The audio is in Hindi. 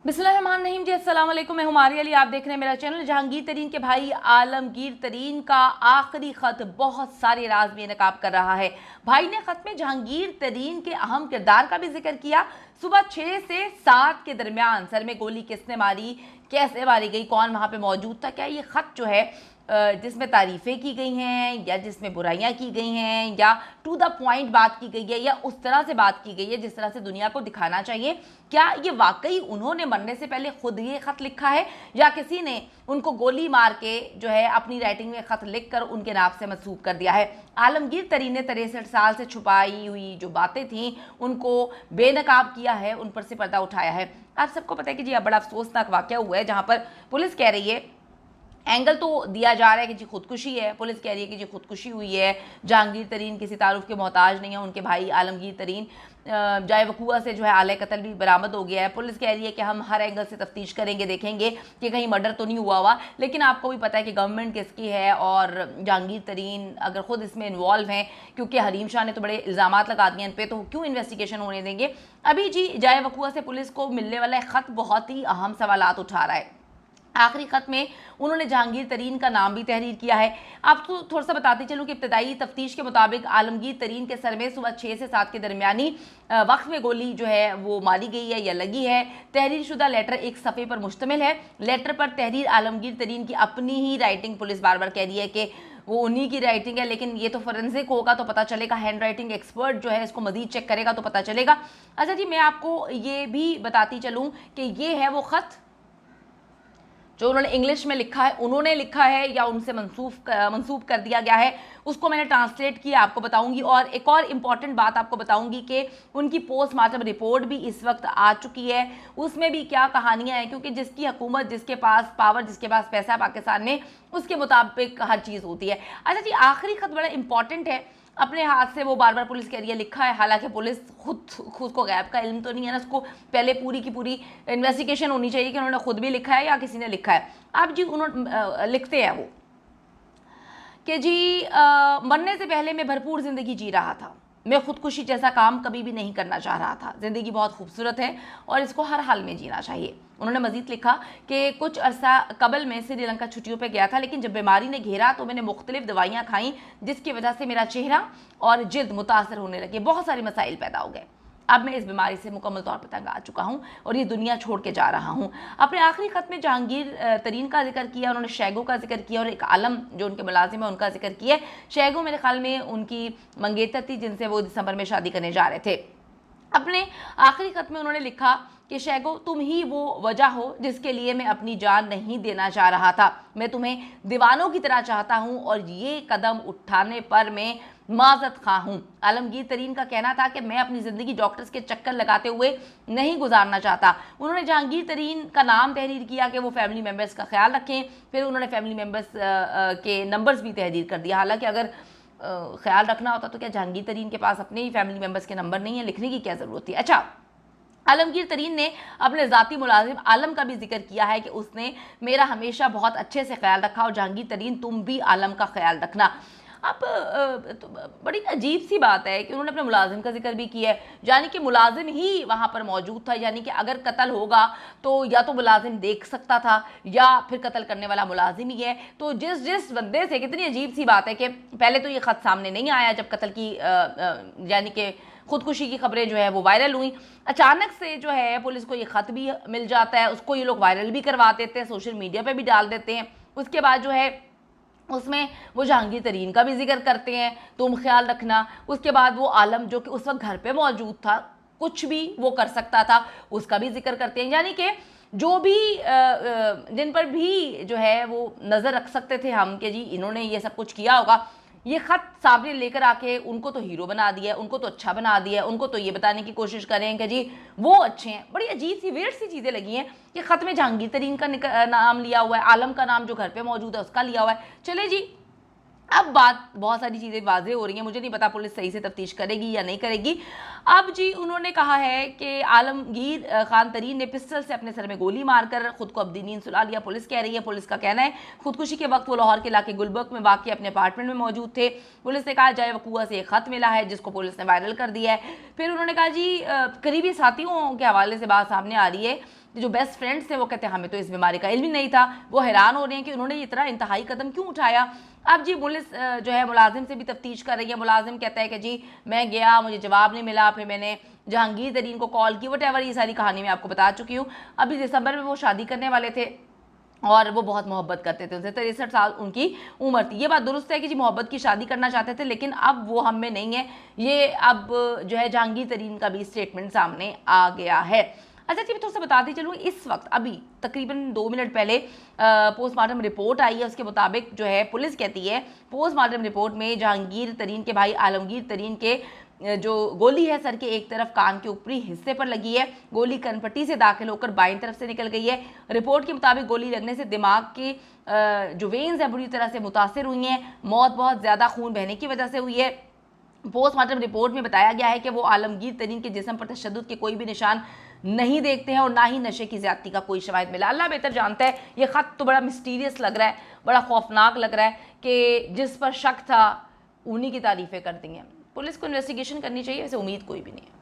बिस्मिल्लाहिर्रहमानिर्रहीम जी, अस्सलाम वालेकुम। मैं हुमारी अली, आप देख रहे हैं मेरा चैनल। जहांगीर तरीन के भाई आलमगीर तरीन का आखिरी खत बहुत सारे राज में नकाब कर रहा है। भाई ने खत में जहांगीर तरीन के अहम किरदार का भी जिक्र किया। सुबह 6 से 7 के दरमियान सर में गोली किसने मारी, कैसे मारी गई, कौन वहां पे मौजूद था। क्या ये खत जो है जिसमें तारीफ़ें की गई हैं या जिसमें बुराइयां की गई हैं या टू द पॉइंट बात की गई है या उस तरह से बात की गई है जिस तरह से दुनिया को दिखाना चाहिए, क्या ये वाकई उन्होंने मरने से पहले खुद ये खत लिखा है या किसी ने उनको गोली मार के जो है अपनी राइटिंग में खत लिखकर उनके नाम से मंसूब कर दिया है। आलमगीर तरीन ने 63 साल से छुपाई हुई जो बातें थीं उनको बेनकाब किया है, उन पर से पर्दा उठाया है। आप सबको पता है कि जी अब बड़ा अफसोसनाक वाक़या हुआ है जहां पर पुलिस कह रही है, एंगल तो दिया जा रहा है कि जी खुदकुशी है, पुलिस कह रही है कि जी खुदकुशी हुई है, जहांगीर तरीन किसी तारुफ के मोहताज नहीं है, उनके भाई आलमगीर तरीन जाए वकूआ से जो है आले कत्ल भी बरामद हो गया है। पुलिस कह रही है कि हम हर एंगल से तफ्तीश करेंगे, देखेंगे कि कहीं मर्डर तो नहीं हुआ हुआ। लेकिन आपको भी पता है कि गवर्नमेंट किसकी है और जहांगीर तरीन अगर खुद इसमें इन्वॉल्व हैं, क्योंकि हरीम शाह ने तो बड़े इल्ज़ाम लगा दिए इन पर, तो क्यों इन्वेस्टिगेशन होने देंगे। अभी जी जाए वकूआ से पुलिस को मिलने वाला खत बहुत ही अहम सवालात उठा रहा है। आखिरी खत में उन्होंने जहांगीर तरीन का नाम भी तहरीर किया है। आपको थोड़ा सा बताते चलूं कि इब्तदाई तफ्तीश के मुताबिक आलमगीर तरीन के सर में सुबह 6 से 7 के दरमियानी वक्त में गोली जो है वो मारी गई है या लगी है। तहरीर शुदा लेटर एक सफ़े पर मुश्तमिल है। लेटर पर तहरीर आलमगीर तरीन की अपनी ही राइटिंग, पुलिस बार बार कह रही है कि वो उन्हीं की राइटिंग है, लेकिन ये तो फोरेंसिक होगा तो पता चलेगा, हैंड राइटिंग एक्सपर्ट जो है इसको मजीद चेक करेगा तो पता चलेगा। अच्छा जी, मैं आपको ये भी बताती चलूँ कि ये है वो ख़त जो उन्होंने इंग्लिश में लिखा है, उन्होंने लिखा है या उनसे मंसूब कर दिया गया है, उसको मैंने ट्रांसलेट किया, आपको बताऊंगी। और एक और इम्पॉर्टेंट बात आपको बताऊंगी कि उनकी पोस्टमार्टम रिपोर्ट भी इस वक्त आ चुकी है, उसमें भी क्या कहानियां हैं, क्योंकि जिसकी हुकूमत, जिसके पास पावर, जिसके पास पैसा पाकिस्तान में, उसके मुताबिक हर चीज़ होती है। अच्छा जी, आखिरी खत बड़ा इंपॉर्टेंट है, अपने हाथ से वो बार बार पुलिस कह रही है लिखा है, हालांकि पुलिस खुद को गैब का इल्म तो नहीं है ना, उसको पहले पूरी की पूरी इन्वेस्टिगेशन होनी चाहिए कि उन्होंने खुद भी लिखा है या किसी ने लिखा है। अब जी उन्होंने लिखते हैं वो कि जी मरने से पहले मैं भरपूर ज़िंदगी जी रहा था, मैं खुदकुशी जैसा काम कभी भी नहीं करना चाह रहा था। ज़िंदगी बहुत खूबसूरत है और इसको हर हाल में जीना चाहिए। उन्होंने मजीद लिखा कि कुछ अरसा कबल में श्रीलंका छुट्टियों पे गया था, लेकिन जब बीमारी ने घेरा तो मैंने मुख्तलिफ दवाइयाँ खाई जिसकी वजह से मेरा चेहरा और जिल्द मुतासर होने लगे, बहुत सारे मसाइल पैदा हो गए। अब मैं इस बीमारी से मुकम्मल तौर पर तंग आ चुका हूँ और ये दुनिया छोड़ के जा रहा हूँ। अपने आखिरी खत में जहांगीर तरीन का जिक्र किया, उन्होंने शैगो का जिक्र किया और एक आलम जो उनके मुलाजिम है उनका जिक्र किया। शैगो मेरे ख्याल में उनकी मंगेतर थी जिनसे वो दिसंबर में शादी करने जा रहे थे। अपने आखिरी खत में उन्होंने लिखा कि शैगो, तुम ही वो वजह हो जिसके लिए मैं अपनी जान नहीं देना चाह रहा था। मैं तुम्हें दीवानों की तरह चाहता हूँ और ये कदम उठाने पर मैं माजत खा हूँ। आलमगीर तरीन का कहना था कि मैं अपनी ज़िंदगी डॉक्टर्स के चक्कर लगाते हुए नहीं गुजारना चाहता। उन्होंने जहांगीर तरीन का नाम तहरीर किया कि वो फैमिली मेम्बर्स का ख्याल रखें, फिर उन्होंने फैमिली मेम्बर्स के नंबर्स भी तहरीर कर दिया। हालांकि अगर ख्याल रखना होता तो क्या जहांगीर तरीन के पास अपने ही फैमिली मेम्बर्स के नंबर नहीं है, लिखने की क्या ज़रूरत थी। अच्छा, आलमगीर तरीन ने अपने ज़ाती मुलाजिम आलम का भी जिक्र किया है कि उसने मेरा हमेशा बहुत अच्छे से ख्याल रखा और जहांगीर तरीन तुम भी आलम का ख्याल रखना। अब तो बड़ी अजीब सी बात है कि उन्होंने अपने मुलाजिम का जिक्र भी किया है, यानी कि मुलाजिम ही वहाँ पर मौजूद था, यानी कि अगर कत्ल होगा तो या तो मुलाजिम देख सकता था या फिर कत्ल करने वाला मुलाजिम ही है। तो जिस बंदे से, कितनी अजीब सी बात है कि पहले तो ये ख़त सामने नहीं आया जब कत्ल की यानी कि खुदकुशी की खबरें जो है वो वायरल हुई, अचानक से जो है पुलिस को ये ख़त भी मिल जाता है, उसको ये लोग वायरल भी करवा देते हैं, सोशल मीडिया पे भी डाल देते हैं। उसके बाद जो है उसमें वो जहांगीर तरीन का भी जिक्र करते हैं, तुम ख्याल रखना। उसके बाद वो आलम जो कि उस वक्त घर पे मौजूद था, कुछ भी वो कर सकता था, उसका भी जिक्र करते हैं। यानी कि जो भी जिन पर भी जो है वो नज़र रख सकते थे हम कि जी इन्होंने ये सब कुछ किया होगा, ये खत सामने लेकर आके उनको तो हीरो बना दिया, उनको तो अच्छा बना दिया, उनको तो ये बताने की कोशिश करें कि जी वो अच्छे हैं। बड़ी अजीब सी वेट सी चीज़ें लगी हैं कि खत में जहांगीर तरीन का नाम लिया हुआ है, आलम का नाम जो घर पे मौजूद है उसका लिया हुआ है। चले जी, अब बात बहुत सारी चीज़ें वाजे हो रही हैं, मुझे नहीं पता पुलिस सही से तफ्तीश करेगी या नहीं करेगी। अब जी उन्होंने कहा है कि आलमगीर खान तरीन ने पिस्टल से अपने सर में गोली मारकर खुद को अपनी नींद सुला लिया, पुलिस कह रही है। पुलिस का कहना है खुदकुशी के वक्त वो लाहौर के इलाके गुलबर्ग में वाक़ अपने अपार्टमेंट में मौजूद थे। पुलिस ने कहा जाए वकूआ से एक ख़त मिला है जिसको पुलिस ने वायरल कर दिया है। फिर उन्होंने कहा जी करीबी साथियों के हवाले से बात सामने आ रही है जो बेस्ट फ्रेंड्स थे वो कहते हैं हमें तो इस बीमारी का इल्म ही नहीं था। वो हैरान हो रहे हैं कि उन्होंने इतना इंतहाई कदम क्यों उठाया। अब जी पुलिस जो है मुलाजिम से भी तफ्तीश कर रही है। मुलाजिम कहता है कि जी मैं गया, मुझे जवाब नहीं मिला, फिर मैंने जहांगीर तरीन को कॉल की, वटेवर ये सारी कहानी मैं आपको बता चुकी हूँ। अभी दिसंबर में वो शादी करने वाले थे और वो बहुत मोहब्बत करते थे उनसे। 63 साल उनकी उम्र थी। ये बात दुरुस्त है कि जी मोहब्बत की शादी करना चाहते थे, लेकिन अब वो हम में नहीं है। ये अब जो है जहांगीर तरीन का भी स्टेटमेंट सामने आ गया है। अच्छा जी, मैं थोड़ा सा बताती चलूँ, इस वक्त अभी तकरीबन 2 मिनट पहले पोस्टमार्टम रिपोर्ट आई है। उसके मुताबिक जो है पुलिस कहती है पोस्टमार्टम रिपोर्ट में जहांगीर तरीन के भाई आलमगीर तरीन के जो गोली है सर के एक तरफ कान के ऊपरी हिस्से पर लगी है। गोली कनपट्टी से दाखिल होकर बाईं तरफ से निकल गई है। रिपोर्ट के मुताबिक गोली लगने से दिमाग की जो वेन्स है बुरी तरह से मुतासिर हुई हैं। मौत बहुत ज़्यादा खून बहने की वजह से हुई है। पोस्टमार्टम रिपोर्ट में बताया गया है कि वो आलमगीर तरीन के जिस्म पर तशद्दुद के कोई भी निशान नहीं देखते हैं और ना ही नशे की ज्यादती का कोई शवाहिद मिला। अल्लाह बेहतर जानता है। ये ख़त तो बड़ा मिस्टीरियस लग रहा है, बड़ा खौफनाक लग रहा है कि जिस पर शक था उन्हीं की तारीफ़ें कर दी हैं। पुलिस को इन्वेस्टिगेशन करनी चाहिए, वैसे उम्मीद कोई भी नहीं है।